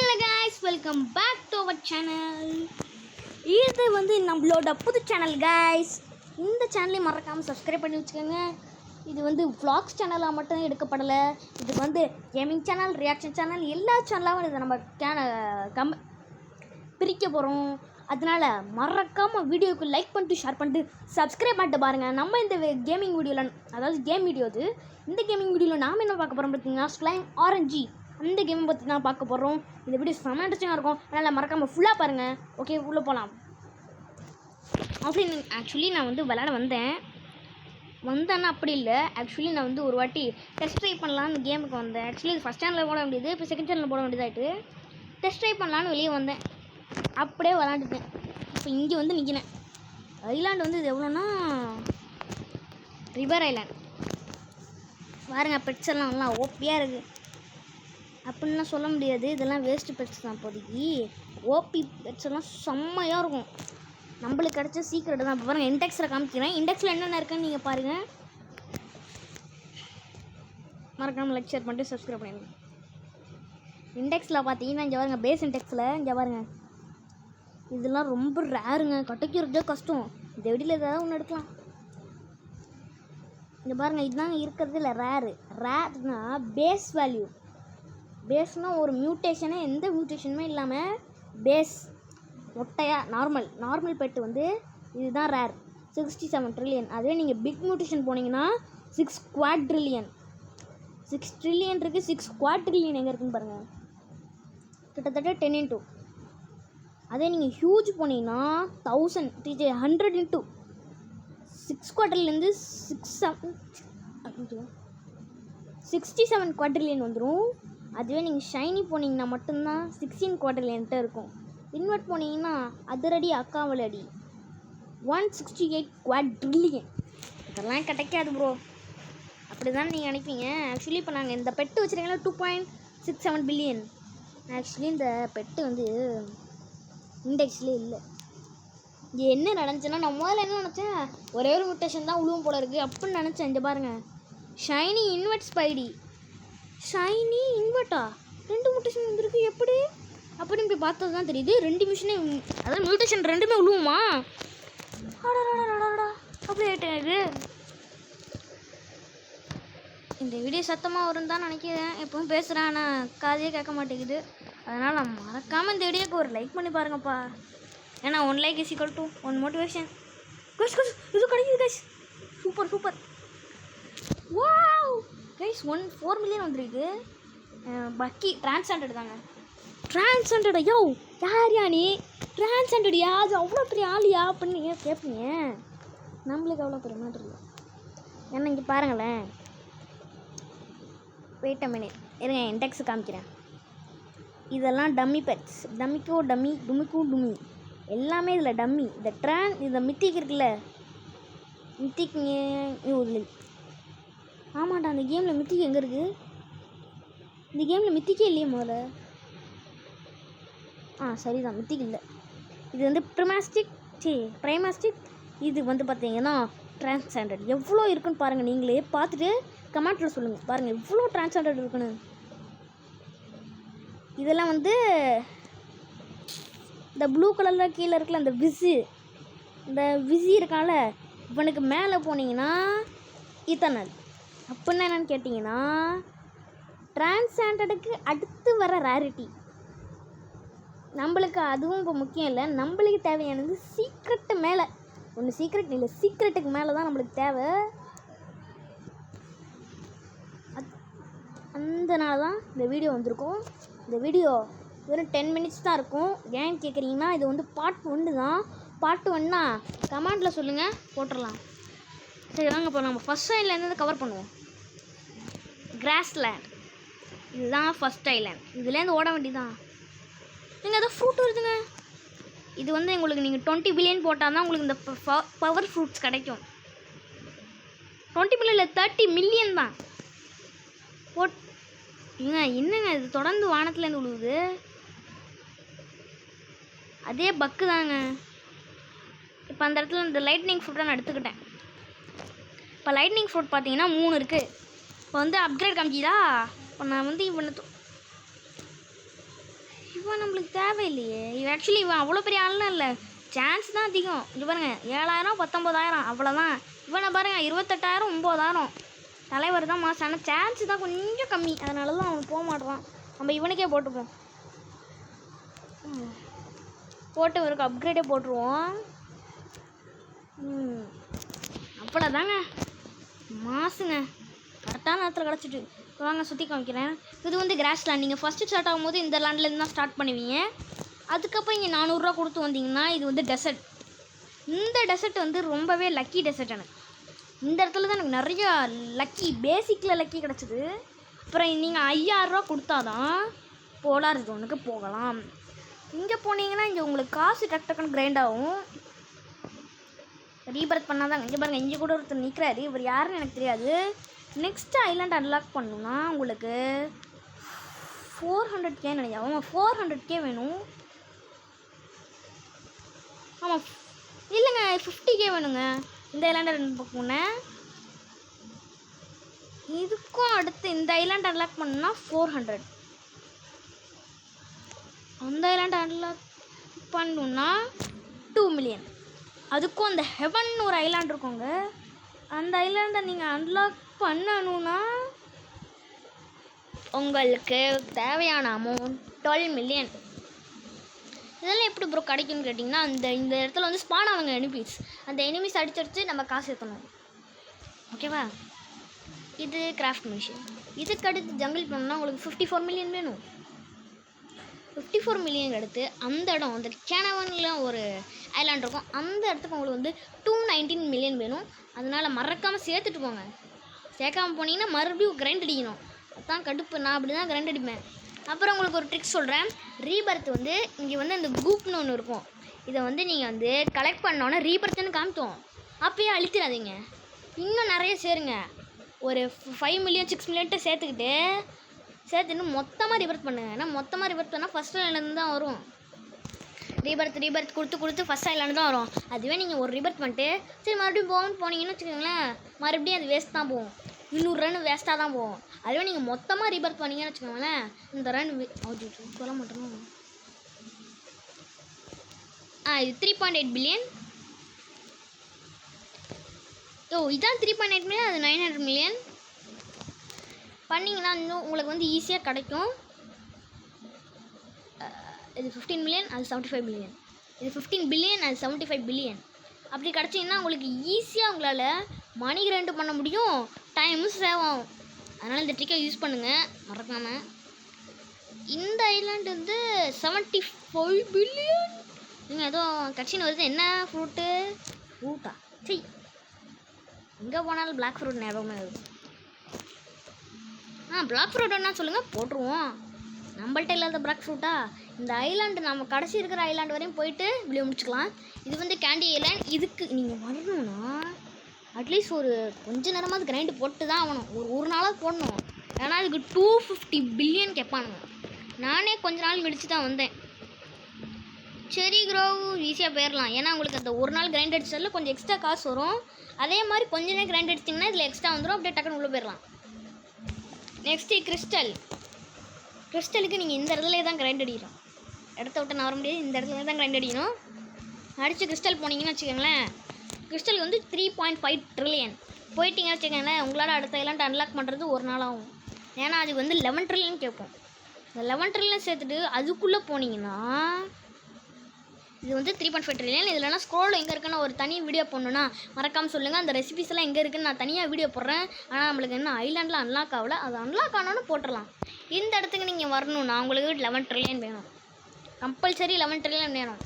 Hello guys, welcome back to our channel. இது வந்து நம்மளோட புது சேனல் கைஸ். இந்த சேனலை மறக்காமல் சப்ஸ்கிரைப் பண்ணி வச்சுக்கோங்க. இது வந்து vlogs சேனலாக மட்டும் எடுக்கப்படலை. இது வந்து கேமிங் சேனல், ரியாக்ஷன் சேனல், எல்லா சேனலாகவும் இதை நம்ம பிரிக்க போகிறோம். அதனால் மறக்காமல் வீடியோவுக்கு லைக் பண்ணிட்டு ஷேர் பண்ணிட்டு சப்ஸ்கிரைப் பண்ணிட்டு பாருங்கள். நம்ம இந்த கேமிங் வீடியோவில், அதாவது கேம் வீடியோ இது, இந்த கேமிங் வீடியோவில் நாம் என்ன பார்க்க போகிறோம் பார்த்தீங்கன்னா, ஸ்லைம் ஆரஞ்சு அந்த கேமை பற்றி தான் பார்க்க போகிறோம். இந்த வீடியோ செம்ம இன்ட்ரெஸ்டிங்காக இருக்கும். அதனால் மறக்காமல் ஃபுல்லாக பாருங்கள். ஓகே, உள்ளே போகலாம். ஆக்சுவலி நான் வந்து விளையாட வந்தேன்னா அப்படி இல்லை. ஆக்சுவலி நான் வந்து ஒரு வாட்டி டெஸ்ட் ட்ரைவ் பண்ணலான்னு இந்த கேமுக்கு வந்தேன். ஆக்சுவலி இது ஃபஸ்ட் சேனலில் போட வேண்டியது, இப்போ செகண்ட் சேனலில் போட வேண்டியதாகிட்டு டெஸ்ட் ட்ரைவ் பண்ணலான்னு வெளியே வந்தேன். அப்படியே விளாண்டுட்டேன். இப்போ இங்கே வந்து நிற்கினேன். ஐலாண்டு வந்து இது எவ்வளோன்னா, ரிவர் ஐலாண்ட் பாருங்க. பெட்ஸ் எல்லாம் நல்லா ஓப்பியாக இருக்குது அப்படின்லாம் சொல்ல முடியாது. இதெல்லாம் வேஸ்ட்டு பெட்ஸ் தான் இப்போதைக்கு. ஓபி பெட்ஸ் எல்லாம் செம்மையாக இருக்கும். நம்மளுக்கு கிடச்ச சீக்கிரட் தான். இப்போ பாருங்கள், இண்டெக்ஸில் காமிக்கிறேன். இண்டெக்ஸில் என்னென்ன இருக்குன்னு நீங்கள் பாருங்கள். மறக்காமல் லைக் ஷேர் பண்ணிட்டு சப்ஸ்கிரைப் பண்ணிடுங்க. இண்டெக்ஸில் பார்த்தீங்கன்னா இங்கே பாருங்கள், பேஸ் இண்டெக்ஸில் இங்கே பாருங்கள், இதெல்லாம் ரொம்ப ரேருங்க, கிடைக்கிறதே கஷ்டம். இந்த வீடியோவில் ஏதாவது ஒன்று எடுக்கலாம். இங்கே பாருங்கள், இதுதாங்க இருக்கிறது இல்லை ரேர்னா பேஸ் வேல்யூ. பேஸ்னால் ஒரு மியூட்டேஷனே, எந்த மியூட்டேஷனுமே இல்லாமல் பேஸ் மொட்டையாக நார்மல் பெட்டு வந்து இதுதான் ரேர். 67 ட்ரில்லியன். அதே நீங்கள் பிக் மியூட்டேஷன் போனீங்கன்னா 6 குவாட்ரில்லியன். 6 ட்ரில்லியன் இருக்குது. 6 குவாட்ரில்லியன் எங்கே இருக்குன்னு பாருங்கள், கிட்டத்தட்ட 10 into. அதே நீங்கள் ஹியூஜ் போனீங்கன்னா 100 into 6 குவாட்ரிலேருந்து 67 குவாட்ரிலியன் வந்துடும். அதுவே நீங்கள் ஷைனி போனீங்கன்னா மட்டும்தான் 16 குவாட்ரிலியன்ட்டு இருக்கும். இன்வெர்ட் போனீங்கன்னா அதிரடி அக்காவலடி 168 குவாட்ரில்லியன். இதெல்லாம் கிடைக்காது ப்ரோ, அப்படி தான் நீங்கள் நினைப்பீங்க. ஆக்சுவலி இப்போ நாங்கள் இந்த பெட்டு வச்சுருக்கீங்களா 2.67 பில்லியன். ஆக்சுவலி இந்த பெட்டு வந்து இண்டெக்ஸ்லேயே இல்லை. இங்கே என்ன நடந்துச்சுன்னா, நான் முதல்ல என்ன நினச்சேன், ஒரே ஒரு மியூட்டேஷன் தான் உழுவும் போல இருக்குது அப்படின்னு நினச்சேன். இங்கே பாருங்கள், ஷைனி இன்வெர்ட் ஸ்பைடி, ஷைனி இன்வெர்ட்டா 2 மியூட்டேஷன் வந்துருக்கு. எப்படி அப்படின்னு போய் பார்த்தது தான் தெரியுது. 2 மிஷினே, அதாவது மியூட்டேஷன் 2மே உழுவுமா? அப்படி ஆகிட்டேன். இது இந்த வீடியோ சத்தமாக வரும் தான் நினைக்கிறேன். எப்பவும் பேசுகிறேன், ஆனால் காதையே கேட்க மாட்டேங்குது. அதனால் நான் மறக்காமல் இந்த வீடியோக்கு ஒரு லைக் பண்ணி பாருங்கப்பா. ஏன்னா 1 like is equal to 1 motivation. இது கிடைக்குது guys. Super. Wow guys, 4 million வந்துருக்கு. பக்கி டிரான்ஸ்ஜெண்டர் தாங்க. டிரான்ஸ்ஜெண்டர் யோ யார் நீ? டிரான்ஸ்ஜெண்டர் அது அவ்வளோ பெரிய ஆளியா அப்படின்னு நீங்கள் கேட்பீங்க. நம்மளுக்கு அவ்வளோ பெரிய மாதிரி இல்லை. ஏன்னா இங்கே பாருங்களேன், வெயிட் அ மினிட் இருங்க, இண்டெக்ஸ் காமிக்கிறேன். இதெல்லாம் டம்மி பெட்ஸ். டுமிக்கும் எல்லாமே இதில் டம்மி. இந்த மித்திக் இருக்குல்ல, மித்திக் இல்லை. ஆமாண்டா, அந்த கேமில் மித்திக் எங்கே இருக்குது? இந்த கேமில் மித்திக்கே இல்லையே முதல்ல. சரிதான், மித்திக் இல்லை. இது வந்து ப்ரைமாஸ்டிக். இது வந்து பார்த்தீங்கன்னா டிரான்ஸ்ஜெண்டர். எவ்வளோ இருக்குன்னு பாருங்கள். நீங்களே பார்த்துட்டு கமெண்ட்டில் சொல்லுங்கள். பாருங்கள் எவ்வளோ டிரான்ஸ்ஜெண்டர் இருக்குன்னு. இதெல்லாம் வந்து இந்த ப்ளூ கலரில் கீழே இருக்குல்ல, இந்த விசி இருக்கால, இவனுக்கு மேலே போனீங்கன்னா இத்தனல். அப்படின்னா என்னென்னு கேட்டிங்கன்னா, டிரான்ஸ்ஜெண்டருக்கு அடுத்து வர ரேரிட்டி. நம்மளுக்கு அதுவும் இப்போ முக்கியம் இல்லை. நம்மளுக்கு தேவையானது சீக்ரெட்டு மேலே. சீக்ரெட்டுக்கு மேலே தான் நம்மளுக்கு தேவை. அதனால தான் இந்த வீடியோ வந்திருக்கும். இந்த வீடியோ வெறும் 10 minutes தான் இருக்கும். ஏன்னு கேட்குறீங்கன்னா, இது வந்து பார்ட் 1 தான். பார்ட் 1னா கமெண்ட்டில் சொல்லுங்கள், போட்டுடலாம். சரி வாங்க, இப்போ நம்ம ஃபஸ்ட் ஐலேருந்து கவர் பண்ணுவோம். கிராஸ்லேண்ட், இதுதான் ஃபஸ்ட் ஐலேண்ட். இதுலேருந்து ஓட வேண்டியதான். நீங்கள் ஏதோ ஃப்ரூட் வருதுங்க. இது வந்து உங்களுக்கு நீங்கள் 20 பில்லியன் போட்டால் தான் உங்களுக்கு இந்த பவர் ஃப்ரூட்ஸ் கிடைக்கும். 20 பில்லியனில் 30 மில்லியன் தான் என்னங்க இது தொடர்ந்து வானத்துலேருந்து விழுவுது. அதே பக்கு தாங்க. இப்போ அந்த இடத்துல இந்த லைட்னிங் ஃப்ரூட்டை நான் எடுத்துக்கிட்டேன். இப்போ லைட்னிங் ஃப்ரூட் பார்த்தீங்கன்னா 3 இருக்குது. இப்போ வந்து அப்கிரேட் காமிச்சிதா. இப்போ நான் வந்து இவனை இவன் நம்மளுக்கு தேவையில்லையே. இவன் அவ்வளோ பெரிய ஆள்லாம் இல்லை, சான்ஸ் தான் அதிகம். இது பாருங்கள் 7,000 19,000 அவ்வளோதான். இவனை பாருங்கள் 28,000 9,000. தலைவர் தான் மாதம், ஆனால் சான்ஸ் தான் கொஞ்சம் கம்மி, அதனால தான் அவன் போக மாட்டான். நம்ம இவனுக்கே போட்டுப்போம், போட்டு இவருக்கு அப்கிரேடே போட்டுருவோம். அவ்வளோதாங்க, மாசுங்க கரெக்டான நேரத்தில் கிடச்சிட்டு. வாங்க சுற்றி காமிக்கிறேன். இது வந்து கிராஸ் லேண்ட். நீங்கள் ஃபஸ்ட்டு ஸ்டார்ட் ஆகும்போது இந்த லேண்ட்லேருந்து தான் ஸ்டார்ட் பண்ணுவீங்க. அதுக்கப்புறம் இங்கே 400 ரூபா கொடுத்து வந்தீங்கன்னா இது வந்து டெசர்ட். இந்த டெசர்ட் வந்து ரொம்பவே லக்கி டெசர்ட். எனக்கு இந்த இடத்துல தான் எனக்கு நிறையா லக்கி, பேசிக்கில் லக்கி கிடச்சிது. அப்புறம் நீங்கள் 5,000 ரூபா கொடுத்தாதான் போலார் ஜோனுக்கு போகலாம். இங்கே போனீங்கன்னா இங்கே உங்களுக்கு காசு டக்குன்னு கிரைண்ட் ஆகும். ரீபர்த் பண்ணாதாங்க. இங்கே பாருங்கள், இங்கே கூட ஒருத்தர் நிற்கிறாரு, இவர் யாருன்னு எனக்கு தெரியாது. நெக்ஸ்ட்டு ஐலாண்ட் அன்லாக் பண்ணணுன்னா உங்களுக்கு 400K நினைக்கிறேன். ஆமாம் 400K வேணும். ஆமாம் இல்லைங்க 50K வேணுங்க. இந்த ஐலாண்டை போனேன். இதுக்கும் அடுத்து இந்த ஐலாண்ட் அன்லாக் பண்ணணுன்னா 400. அந்த ஐலாண்ட் அன்லாக் பண்ணணுன்னா 2 மில்லியன். அதுக்கும் அந்த ஹெவன் ஒரு ஐலாண்ட் இருக்குங்க, அந்த ஐலாண்டை நீங்கள் அன்லாக் பண்ணணுன்னா உங்களுக்கு தேவையான அமௌண்ட் 12 மில்லியன். இதெல்லாம் எப்படி ப்ரோ கிடைக்கும்னு கேட்டிங்கன்னா, இந்த இடத்துல வந்து ஸ்பான் ஆகுங்க எனிமீஸ். அந்த எனிமீஸ் அடிச்சு நம்ம காசு ஏற்றணும், ஓகேவா? இது கிராஃப்ட் மிஷின். இதுக்கு அடுத்து ஜங்கிள் பண்ணணும்னா உங்களுக்கு 54 மில்லியன் வேணும். 54 மில்லியன் எடுத்து அந்த இடம் அந்த கேனவனில் ஒரு ஐலாண்ட் இருக்கும், அந்த இடத்துக்கு உங்களுக்கு வந்து 219 மில்லியன் வேணும். அதனால் மறக்காமல் சேர்த்துட்டு போங்க. சேர்க்காமல் போனீங்கன்னா மறுபடியும் கிரைண்ட் அடிக்கணும், அதுதான் கடுப்பு. நான் அப்படி தான் கிரைண்ட் அடிப்பேன். அப்புறம் உங்களுக்கு ஒரு ட்ரிக்ஸ் சொல்கிறேன். ரீபர்த் வந்து இங்கே வந்து அந்த குரூப்னு ஒன்று இருக்கும், இதை வந்து நீங்கள் வந்து கலெக்ட் பண்ணோன்னே ரீபர்த்துன்னு காமித்தோம், அப்பயே அழித்திடாதீங்க. இன்னும் நிறைய சேருங்க, ஒரு 5 மில்லியன் 6 மில்லியன்ட்டு சேர்த்துன்னு மொத்தமாக ரிபர்த் பண்ணுங்கள். ஏன்னா மொத்தமாக ரிபர்த் பண்ணால் ஃபஸ்ட் ஐலாண்டு தான் வரும். ரீபர்த் கொடுத்து ஃபஸ்ட் ஐலாண்டு தான் வரும். அதுவே நீங்கள் ஒரு ரிபர்த் பண்ணிட்டு சரி மறுபடியும் போனீங்கன்னு வச்சுக்கோங்களேன், மறுபடியும் அது வேஸ்ட் தான் போகும், 200 ரன் வேஸ்ட்டாக தான் போகும். அதுவே நீங்கள் மொத்தமாக ரீபர்த் பண்ணீங்கன்னு வச்சுக்கோங்களேன், இந்த ரன் சொல்ல மாட்டோம். இது 3.8 பில்லியன். இதான் 3.8 மில்லியன், அது 900 மில்லியன் பண்ணிங்கன்னா இன்னும் உங்களுக்கு வந்து ஈஸியாக கிடைக்கும். இது 15 மில்லியன், அது 75 மில்லியன். இது 15 பில்லியன், அது 75 பில்லியன். அப்படி கிடச்சிங்கன்னா உங்களுக்கு ஈஸியாக உங்களால் மணி கிரைண்ட் பண்ண முடியும், டைமும் சேவ் ஆகும். அதனால் இந்த ட்ரிக்கை யூஸ் பண்ணுங்கள் மறக்காமல். இந்த ஐலாண்டு வந்து 75 பில்லியன். நீங்கள் ஏதோ கட்சின்னு வருது, என்ன ஃப்ரூட்டா? சரி, எங்கே போனாலும் பிளாக் ஃப்ரூட் ஞாபகமே வருது. பிளாக் ஃப்ரூட்னா சொல்லுங்கள், போட்டுருவோம். நம்மள்ட்ட இல்லாத பிளாக் ஃப்ரூட்டா? இந்த ஐலாண்டு நம்ம கடைசி இருக்கிற ஐலாண்டு வரையும் போயிட்டு இப்படி முடிச்சுக்கலாம். இது வந்து கேண்டி ஐலாண்ட். இதுக்கு நீங்கள் வரணும்னா அட்லீஸ்ட் ஒரு கொஞ்ச நேரமாவது கிரைண்டு போட்டு தான் ஆகணும், ஒரு நாளாவது போடணும். ஏன்னா அதுக்கு 250 பில்லியன் கேட்பானுங்க. நானே கொஞ்ச நாள் கழிச்சு தான் வந்தேன். சரி க்ரோ, ஈஸியாக போயிடலாம். ஏன்னா உங்களுக்கு அந்த ஒரு நாள் கிரைண்ட் அடிச்சதில் கொஞ்சம் எக்ஸ்ட்ரா காசு வரும். அதே மாதிரி கொஞ்ச நேரம் கிரைண்ட் அடிச்சிங்கன்னா இதில் எக்ஸ்ட்ரா வந்துடும், அப்படியே டக்குன்னு உள்ளே போயிடலாம். நெக்ஸ்ட்டு கிறிஸ்டலுக்கு நீங்கள் இந்த இடத்துல தான் கிரைண்ட் அடிக்கணும், இடத்த விட்டு நான் வர முடியாது, இந்த இடத்துல தான் கிரைண்ட் அடிக்கணும். அடித்து கிறிஸ்டல் போனீங்கன்னு வச்சுக்கோங்களேன், கிறிஸ்டல் வந்து 3.5 ட்ரில்லியன் போயிட்டீங்கன்னு வச்சுக்கோங்களேன், உங்களால் அடுத்த ஐலாண்ட் அன்லாக் பண்ணுறது ஒரு நாள் ஆகும். ஏன்னா அது வந்து 11 ட்ரில்லியன் கேட்கும். இந்த 11 ட்ரில்லியன் சேர்த்துட்டு அதுக்குள்ளே போனீங்கன்னா இது வந்து 3.5 ட்ரில்லியன். இதுலனா ஸ்க்ரோல் எங்கே இருக்குன்னு ஒரு தனி வீடியோ போடணுன்னா மறக்காமல் சொல்லுங்கள். அந்த ரெசிபிஸ் எல்லாம் எங்கே இருக்குன்னு நான் தனியாக வீடியோ போடுறேன். ஆனால் நம்மளுக்கு என்ன ஐலாண்டில் அன்லாக் ஆகலை, அது அன்லாக் ஆனோன்னு போட்டுடலாம். இந்த இடத்துக்கு நீங்கள் வரணுன்னா உங்களுக்கு 11 ட்ரில்லியன் வேணும், கம்பல்சரி 11 ட்ரில்லியன் வேணும்.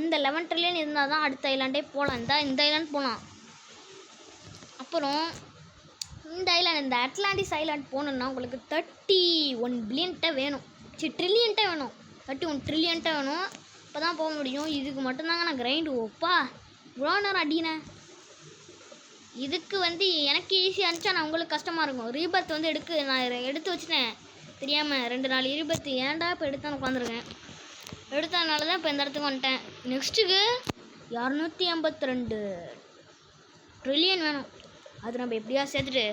இந்த 11 ட்ரில்லியன் இருந்தால் தான் அடுத்த ஐலாண்டே போகலாம். இந்த ஐலாண்ட் போகலாம். அப்புறம் இந்த அட்லாண்டிஸ் ஐலாண்ட் போகணுன்னா உங்களுக்கு 31 பில்லியன்ட்ட வேணும், ட்ரில்லியன்ட்ட வேணும், 31 ட்ரில்லியன்ட்ட வேணும். இப்போ தான் போக முடியும். இதுக்கு மட்டும்தாங்க நான் கிரைண்டு இவ்வளோ நேரம் அடினேன். இதுக்கு வந்து எனக்கு ஈஸியாக இருந்துச்சா நான் உங்களுக்கு கஷ்டமாக இருக்கும். ரீபர்த் வந்து நான் எடுத்து வச்சுட்டேன் தெரியாமல் 2-4 ரீபர்த். ஏன்டா இப்போ எடுத்தான்னு உட்காந்துருக்கேன். எடுத்ததுனால தான் இப்போ இந்த இடத்துக்கு வந்துட்டேன். நெக்ஸ்ட்டுக்கு 282 ட்ரில்லியன் வேணும். அது நம்ம எப்படியா சேர்த்துட்டு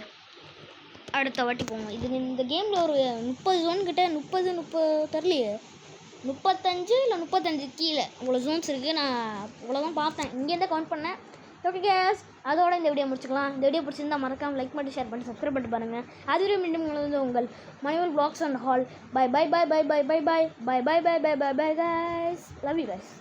அடுத்த வாட்டி போங்க. இந்த கேமில் ஒரு 30 ஜோன் கிட்ட 30 தரலையே 35 இல்லை 35 கீழே இவ்வளோ ஜோன்ஸ் இருக்குது. நான் இவ்வளோதான் பார்த்தேன், இங்கேருந்தே கவுண்ட் பண்ணேன். ஓகே கேஸ், அதோட இந்த வீடியோ முடிச்சுக்கலாம். இந்த வீடியோ பிடிச்சிருந்தா மறக்காமல் லைக் பண்ணி ஷேர் பண்ணி சப்ஸ்கிரைப் பண்ணி பாருங்கள். அதுவே மீண்டும் உங்கள் மணிவல் வ்ளாக்ஸ் அண்ட் ஹால். Bye bye bye bye bye bye bye bye bye bye bye bye bye guys. Love you guys.